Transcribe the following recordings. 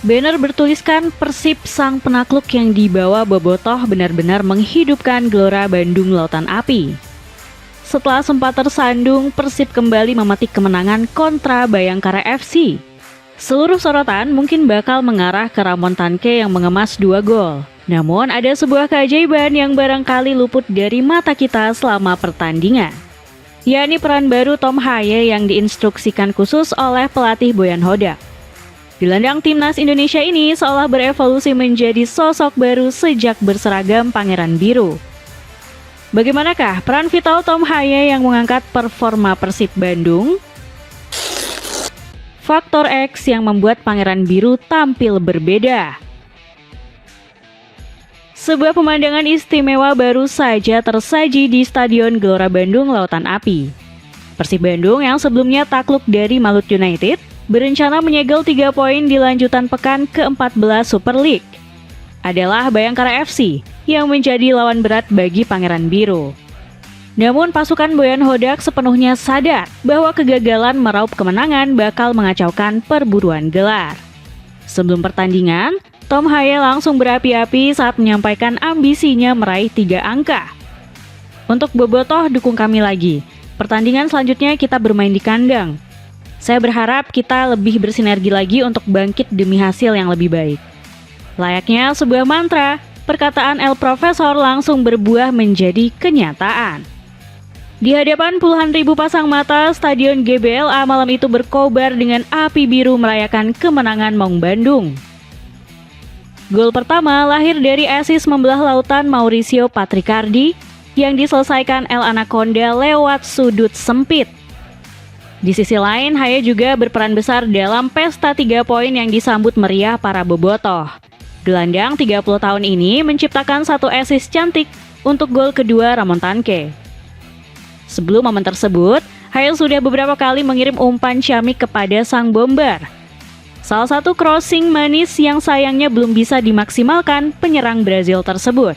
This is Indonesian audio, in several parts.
Banner bertuliskan Persib sang penakluk yang dibawa Bobotoh benar-benar menghidupkan Gelora Bandung Lautan Api. Setelah sempat tersandung, Persib kembali memetik kemenangan kontra Bayangkara FC. Seluruh sorotan mungkin bakal mengarah ke Ramon Tanke yang mengemas 2 gol. Namun ada sebuah keajaiban yang barangkali luput dari mata kita selama pertandingan, yakni peran baru Tom Haye yang diinstruksikan khusus oleh pelatih Boyan Hodak. Gelandang timnas Indonesia ini seolah berevolusi menjadi sosok baru sejak berseragam Pangeran Biru. Bagaimanakah peran vital Tom Haye yang mengangkat performa Persib Bandung? Faktor X yang membuat Pangeran Biru tampil berbeda. Sebuah pemandangan istimewa baru saja tersaji di Stadion Gelora Bandung Lautan Api. Persib Bandung yang sebelumnya takluk dari Malut United berencana menyegel 3 poin di lanjutan pekan ke-14 Super League. Adalah Bayangkara FC yang menjadi lawan berat bagi Pangeran Biru. Namun pasukan Boyan Hodak sepenuhnya sadar bahwa kegagalan meraup kemenangan bakal mengacaukan perburuan gelar. Sebelum pertandingan, Tom Haye langsung berapi-api saat menyampaikan ambisinya meraih 3 angka. Untuk Bobotoh, dukung kami lagi. Pertandingan selanjutnya kita bermain di kandang. Saya berharap kita lebih bersinergi lagi untuk bangkit demi hasil yang lebih baik. Layaknya sebuah mantra, perkataan El Profesor langsung berbuah menjadi kenyataan. Di hadapan puluhan ribu pasang mata, Stadion GBLA malam itu berkobar dengan api biru merayakan kemenangan Maung Bandung. Gol pertama lahir dari asis membelah lautan Mauricio Patricardi yang diselesaikan El Anaconda lewat sudut sempit. Di sisi lain, Haye juga berperan besar dalam pesta 3 poin yang disambut meriah para bobotoh. Gelandang 30 tahun ini menciptakan 1 assist cantik untuk gol kedua Ramon Tanke. Sebelum momen tersebut, Haye sudah beberapa kali mengirim umpan ciamik kepada sang bomber. Salah satu crossing manis yang sayangnya belum bisa dimaksimalkan penyerang Brazil tersebut.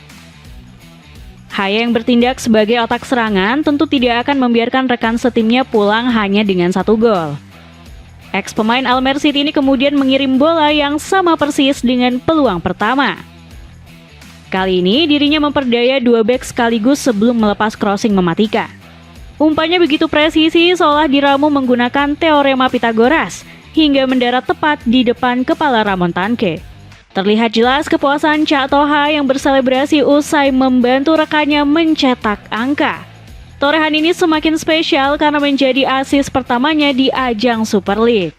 Haye yang bertindak sebagai otak serangan tentu tidak akan membiarkan rekan setimnya pulang hanya dengan 1 gol. Ex-pemain Almer City ini kemudian mengirim bola yang sama persis dengan peluang pertama. Kali ini dirinya memperdaya 2 bek sekaligus sebelum melepas crossing mematikan. Umpannya begitu presisi seolah diramu menggunakan teorema Pitagoras hingga mendarat tepat di depan kepala Ramon Tanke. Terlihat jelas kepuasan Cak Toha yang berselebrasi usai membantu rekannya mencetak angka. Torehan ini semakin spesial karena menjadi asis pertamanya di ajang Super League.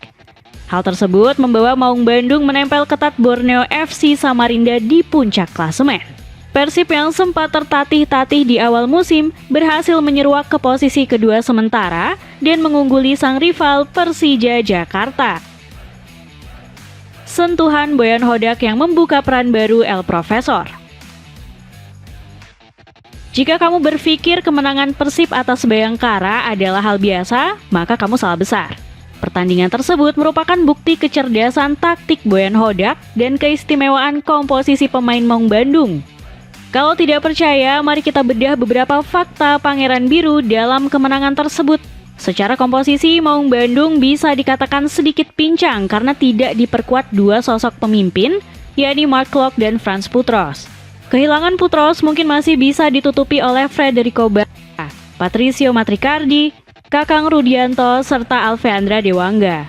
Hal tersebut membawa Maung Bandung menempel ketat Borneo FC Samarinda di puncak klasemen. Persib yang sempat tertatih-tatih di awal musim berhasil menyeruak ke posisi kedua sementara dan mengungguli sang rival Persija Jakarta. Sentuhan Boyan Hodak yang membuka peran baru El Profesor. Jika kamu berpikir kemenangan Persib atas Bayangkara adalah hal biasa, maka kamu salah besar. Pertandingan tersebut merupakan bukti kecerdasan taktik Boyan Hodak dan keistimewaan komposisi pemain Maung Bandung. Kalau tidak percaya, mari kita bedah beberapa fakta Pangeran Biru dalam kemenangan tersebut. Secara komposisi, Maung Bandung bisa dikatakan sedikit pincang karena tidak diperkuat 2 sosok pemimpin, yakni Mark Klok dan Frans Putros. Kehilangan Putros mungkin masih bisa ditutupi oleh Federico Bacca, Patricio Matricardi, Kakang Rudianto, serta Alveandra Dewangga.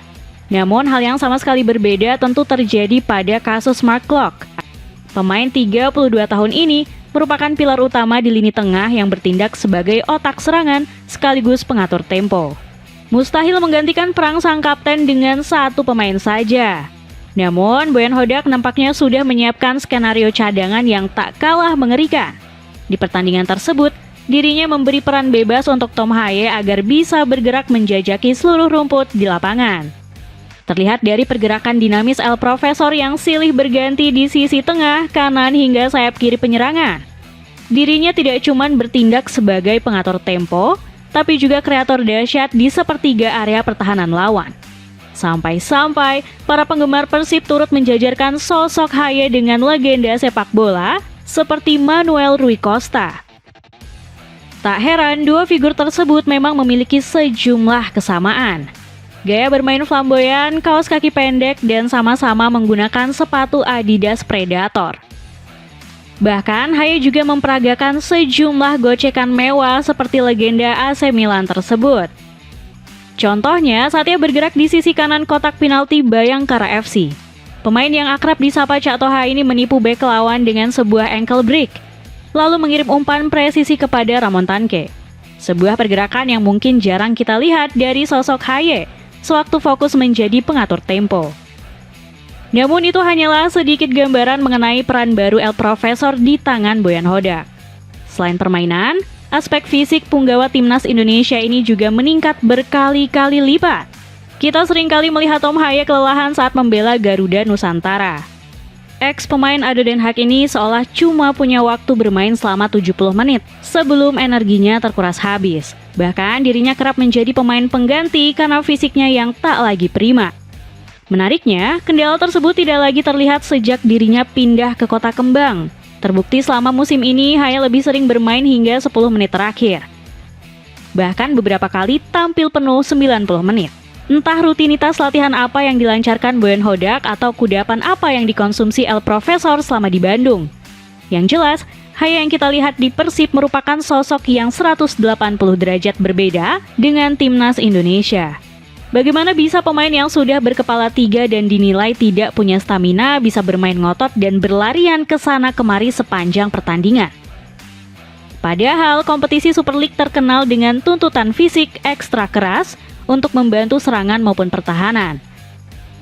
Namun hal yang sama sekali berbeda tentu terjadi pada kasus Mark Klok. Pemain 32 tahun ini merupakan pilar utama di lini tengah yang bertindak sebagai otak serangan sekaligus pengatur tempo. Mustahil menggantikan peran sang kapten dengan 1 pemain saja. Namun, Boyan Hodak nampaknya sudah menyiapkan skenario cadangan yang tak kalah mengerikan. Di pertandingan tersebut, dirinya memberi peran bebas untuk Tom Haye agar bisa bergerak menjajaki seluruh rumput di lapangan. Terlihat dari pergerakan dinamis El Profesor yang silih berganti di sisi tengah, kanan hingga sayap kiri penyerangan. Dirinya tidak cuma bertindak sebagai pengatur tempo, tapi juga kreator dahsyat di sepertiga area pertahanan lawan. Sampai-sampai para penggemar Persib turut menjajarkan sosok Haye dengan legenda sepak bola seperti Manuel Rui Costa. Tak heran, 2 figur tersebut memang memiliki sejumlah kesamaan. Gaya bermain flamboyan, kaos kaki pendek, dan sama-sama menggunakan sepatu Adidas Predator. Bahkan, Haye juga memperagakan sejumlah gocekan mewah seperti legenda AC Milan tersebut. Contohnya, saat ia bergerak di sisi kanan kotak penalti Bayangkara FC. Pemain yang akrab disapa Cak Toha ini menipu bek lawan dengan sebuah ankle break, lalu mengirim umpan presisi kepada Ramon Tanque. Sebuah pergerakan yang mungkin jarang kita lihat dari sosok Haye sewaktu fokus menjadi pengatur tempo. Namun itu hanyalah sedikit gambaran mengenai peran baru El Profesor di tangan Boyan Hodak. Selain permainan, aspek fisik punggawa timnas Indonesia ini juga meningkat berkali-kali lipat. Kita seringkali melihat Tom Haye kelelahan saat membela Garuda Nusantara. Ex-pemain Ado Den Haag ini seolah cuma punya waktu bermain selama 70 menit sebelum energinya terkuras habis. Bahkan dirinya kerap menjadi pemain pengganti karena fisiknya yang tak lagi prima. Menariknya, kendala tersebut tidak lagi terlihat sejak dirinya pindah ke Kota Kembang. Terbukti selama musim ini, Haye lebih sering bermain hingga 10 menit terakhir. Bahkan beberapa kali tampil penuh 90 menit. Entah rutinitas latihan apa yang dilancarkan Boyan Hodak atau kudapan apa yang dikonsumsi El Profesor selama di Bandung. Yang jelas, Haye yang kita lihat di Persib merupakan sosok yang 180 derajat berbeda dengan timnas Indonesia. Bagaimana bisa pemain yang sudah berkepala 3 dan dinilai tidak punya stamina bisa bermain ngotot dan berlarian ke sana kemari sepanjang pertandingan? Padahal kompetisi Super League terkenal dengan tuntutan fisik ekstra keras untuk membantu serangan maupun pertahanan.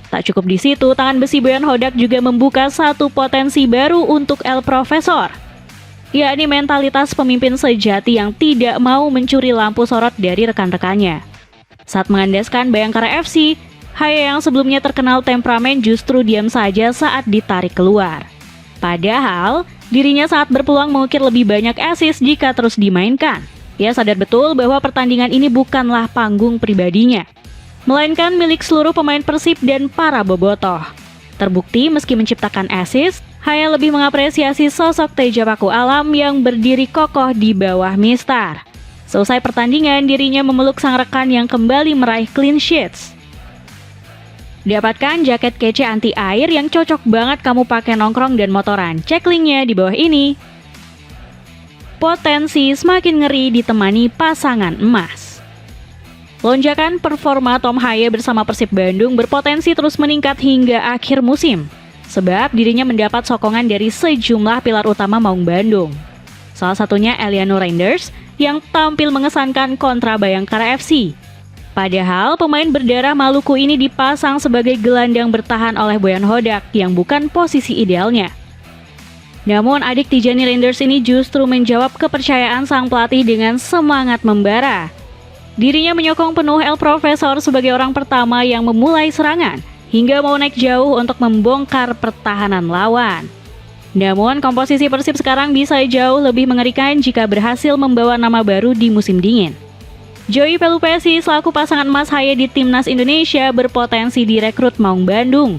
Tak cukup di situ, tangan besi Boyan Hodak juga membuka satu potensi baru untuk El Profesor, yakni mentalitas pemimpin sejati yang tidak mau mencuri lampu sorot dari rekan-rekannya. Saat mengandaskan Bayangkara FC, Haye yang sebelumnya terkenal temperamen justru diam saja saat ditarik keluar. Padahal, dirinya saat berpeluang mengukir lebih banyak assist jika terus dimainkan. Ia sadar betul bahwa pertandingan ini bukanlah panggung pribadinya, melainkan milik seluruh pemain Persib dan para bobotoh. Terbukti meski menciptakan assist, Haye lebih mengapresiasi sosok Teja Paku Alam yang berdiri kokoh di bawah Mistar. Selesai pertandingan, dirinya memeluk sang rekan yang kembali meraih clean sheets. Dapatkan jaket kece anti air yang cocok banget kamu pakai nongkrong dan motoran. Cek linknya di bawah ini. Potensi semakin ngeri ditemani pasangan emas. Lonjakan performa Tom Haye bersama Persib Bandung berpotensi terus meningkat hingga akhir musim, sebab dirinya mendapat sokongan dari sejumlah pilar utama Maung Bandung. Salah satunya Eliano Reinders yang tampil mengesankan kontra Bayangkara FC. Padahal pemain berdarah Maluku ini dipasang sebagai gelandang bertahan oleh Boyan Hodak yang bukan posisi idealnya. Namun adik Tijani Reinders ini justru menjawab kepercayaan sang pelatih dengan semangat membara. Dirinya menyokong penuh El Profesor sebagai orang pertama yang memulai serangan hingga mau naik jauh untuk membongkar pertahanan lawan. Namun, komposisi Persib sekarang bisa jauh lebih mengerikan jika berhasil membawa nama baru di musim dingin. Joey Pelupesi selaku pasangan emas Haye di Timnas Indonesia berpotensi direkrut Maung Bandung.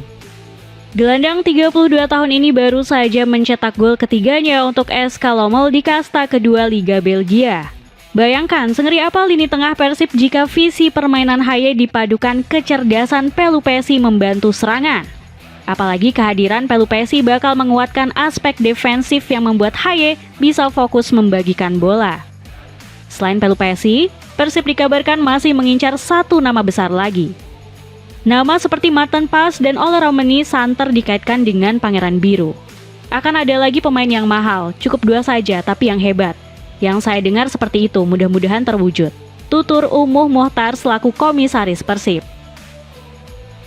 Gelandang 32 tahun ini baru saja mencetak gol ketiganya untuk SK Lommel di kasta kedua Liga Belgia. Bayangkan sengeri apa lini tengah Persib jika visi permainan Haye dipadukan kecerdasan Pelupesi membantu serangan. Apalagi kehadiran Pelupesi bakal menguatkan aspek defensif yang membuat Haye bisa fokus membagikan bola. Selain Pelupesi, Persib dikabarkan masih mengincar satu nama besar lagi. Nama seperti Martin Pas dan Ola Romani santer dikaitkan dengan Pangeran Biru. Akan ada lagi pemain yang mahal, cukup 2 saja tapi yang hebat. Yang saya dengar seperti itu, mudah-mudahan terwujud. Tutur Umuh Mohtar selaku komisaris Persib.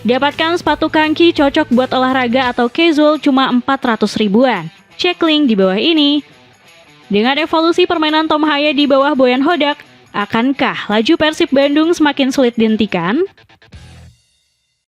Dapatkan sepatu kaki cocok buat olahraga atau casual cuma 400 ribuan. Cek link di bawah ini. Dengan evolusi permainan Tom Haye di bawah Boyan Hodak, akankah laju Persib Bandung semakin sulit dihentikan?